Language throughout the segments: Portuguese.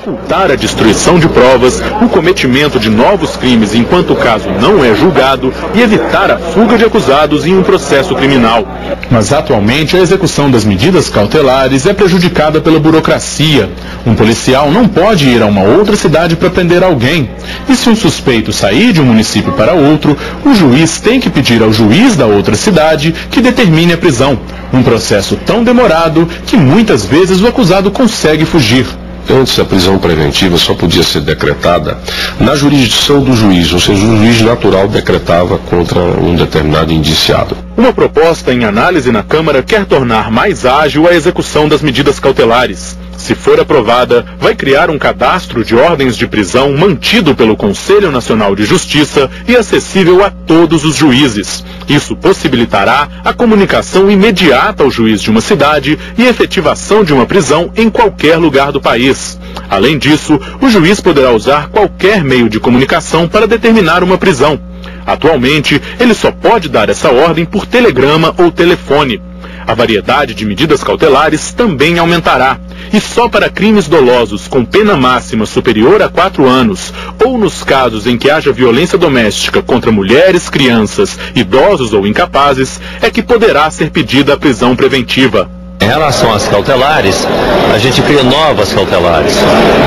dificultar a destruição de provas, o cometimento de novos crimes enquanto o caso não é julgado e evitar a fuga de acusados em um processo criminal. Mas atualmente a execução das medidas cautelares é prejudicada pela burocracia. Um policial não pode ir a uma outra cidade para prender alguém. E se um suspeito sair de um município para outro, o juiz tem que pedir ao juiz da outra cidade que determine a prisão. Um processo tão demorado que muitas vezes o acusado consegue fugir. Antes, a prisão preventiva só podia ser decretada na jurisdição do juiz, ou seja, o juiz natural decretava contra um determinado indiciado. Uma proposta em análise na Câmara quer tornar mais ágil a execução das medidas cautelares. Se for aprovada, vai criar um cadastro de ordens de prisão mantido pelo Conselho Nacional de Justiça e acessível a todos os juízes. Isso possibilitará a comunicação imediata ao juiz de uma cidade e efetivação de uma prisão em qualquer lugar do país. Além disso, o juiz poderá usar qualquer meio de comunicação para determinar uma prisão. Atualmente, ele só pode dar essa ordem por telegrama ou telefone. A variedade de medidas cautelares também aumentará. E só para crimes dolosos com pena máxima superior a 4 anos, ou nos casos em que haja violência doméstica contra mulheres, crianças, idosos ou incapazes, é que poderá ser pedida a prisão preventiva. Em relação às cautelares, a gente cria novas cautelares.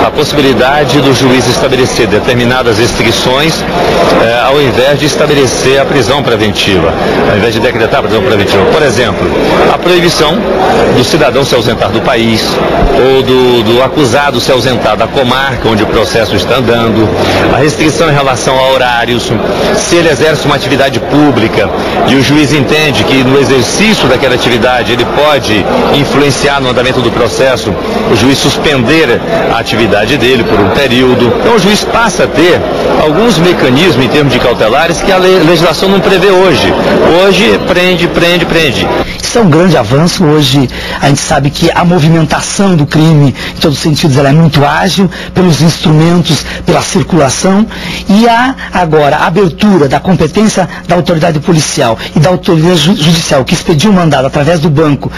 A possibilidade do juiz estabelecer determinadas restrições ao invés de estabelecer a prisão preventiva, ao invés de decretar a prisão preventiva. Por exemplo, a proibição do cidadão se ausentar do país ou do acusado se ausentar da comarca onde o processo está andando, a restrição em relação a horários, se ele exerce uma atividade pública e o juiz entende que no exercício daquela atividade ele pode influenciar no andamento do processo, o juiz suspender a atividade dele por um período. Então o juiz passa a ter alguns mecanismos em termos de cautelares que a legislação não prevê hoje. Hoje prende. Isso é um grande avanço. Hoje a gente sabe que a movimentação do crime, em todos os sentidos, ela é muito ágil, pelos instrumentos, pela circulação, e há agora a abertura da competência da autoridade policial e da autoridade judicial que expediu um mandado através do banco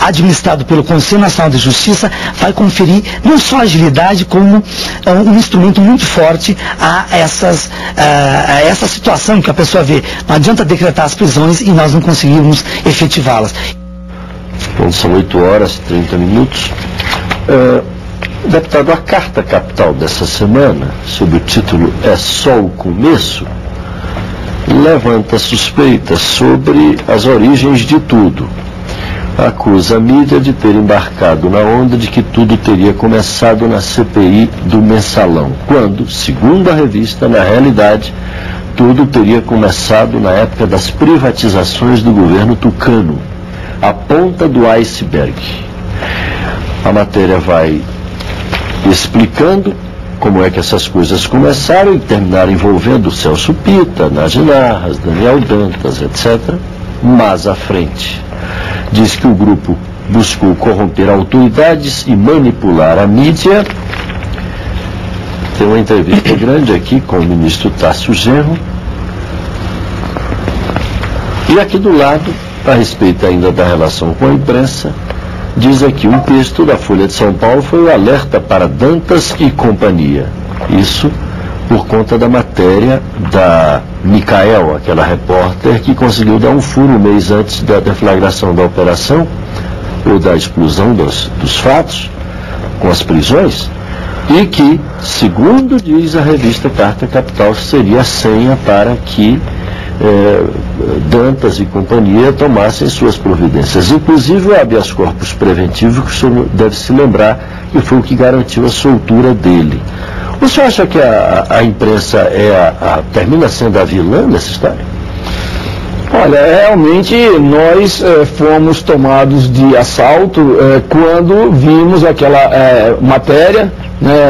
administrado pelo Conselho Nacional de Justiça, vai conferir não só agilidade, como um instrumento muito forte a essa situação que a pessoa vê. Não adianta decretar as prisões e nós não conseguirmos efetivá-las. Bom, são 8h30. Deputado, a carta capital dessa semana, sob o título É Só o Começo, levanta suspeitas sobre as origens de tudo. Acusa a mídia de ter embarcado na onda de que tudo teria começado na CPI do Mensalão, quando, segundo a revista, na realidade, tudo teria começado na época das privatizações do governo tucano, a ponta do iceberg. A matéria vai explicando como é que essas coisas começaram e terminaram envolvendo Celso Pitta, Naginarras, Daniel Dantas, etc. Mais à frente, diz que o grupo buscou corromper autoridades e manipular a mídia. Tem uma entrevista grande aqui com o ministro Tássio Genro. E aqui do lado, a respeito ainda da relação com a imprensa, diz aqui um texto da Folha de São Paulo, foi o alerta para Dantas e companhia. Isso por conta da matéria da Micael, aquela repórter que conseguiu dar um furo um mês antes da deflagração da operação, ou da explosão dos fatos, com as prisões, e que, segundo diz a revista Carta Capital, seria a senha para que Dantas e companhia tomassem suas providências. Inclusive o habeas corpus preventivo, que o senhor deve se lembrar que foi o que garantiu a soltura dele. O senhor acha que a imprensa termina sendo a vilã nessa história? Olha, realmente nós fomos tomados de assalto quando vimos aquela matéria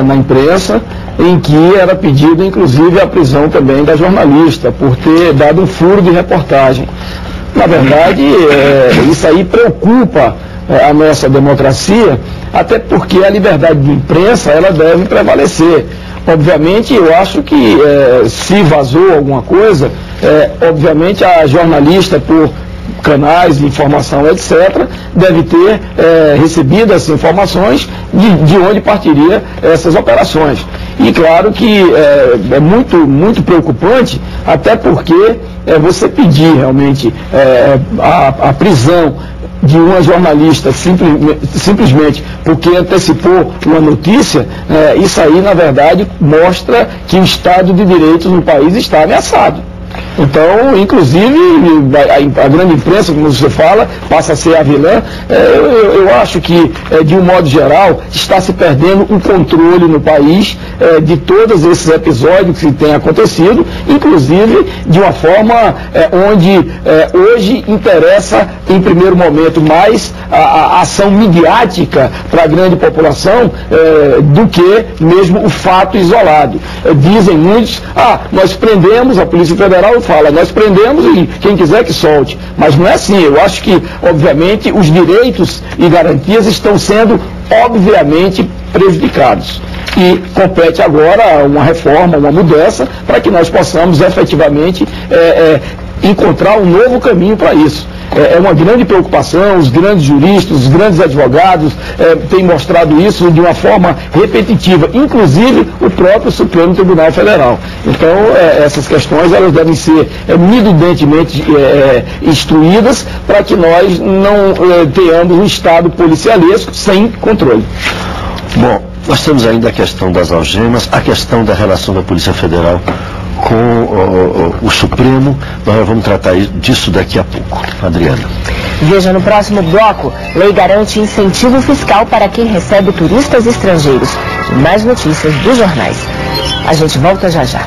na imprensa em que era pedido inclusive a prisão também da jornalista por ter dado um furo de reportagem. Na verdade, isso aí preocupa a nossa democracia, até porque a liberdade de imprensa ela deve prevalecer. Obviamente, eu acho que se vazou alguma coisa, obviamente a jornalista, por canais de informação, etc., deve ter recebido essas informações de onde partiria essas operações. E claro que é muito preocupante, até porque você pedir realmente a prisão de uma jornalista simplesmente porque antecipou uma notícia, isso aí, na verdade, mostra que o Estado de Direito no país está ameaçado. Então, inclusive, a grande imprensa, como você fala, passa a ser a vilã. Eu acho que, de um modo geral, está se perdendo o controle no país de todos esses episódios que têm acontecido, inclusive de uma forma onde hoje interessa, em primeiro momento, mais a ação midiática para a grande população do que mesmo o fato isolado. Dizem muitos, nós prendemos, a Polícia Federal fala, nós prendemos e quem quiser que solte. Mas não é assim. Eu acho que, obviamente, os direitos e garantias estão sendo, obviamente, prejudicados. E compete agora uma reforma, uma mudança, para que nós possamos efetivamente encontrar um novo caminho para isso. É uma grande preocupação, os grandes juristas, os grandes advogados têm mostrado isso de uma forma repetitiva, inclusive o próprio Supremo Tribunal Federal. Então, essas questões elas devem ser minudentemente instruídas para que nós não tenhamos um Estado policialesco sem controle. Bom, nós temos ainda a questão das algemas, a questão da relação da Polícia Federal com o Supremo. Nós vamos tratar disso daqui a pouco. Adriana. Veja no próximo bloco. Lei garante incentivo fiscal para quem recebe turistas estrangeiros. E mais notícias dos jornais. A gente volta já já.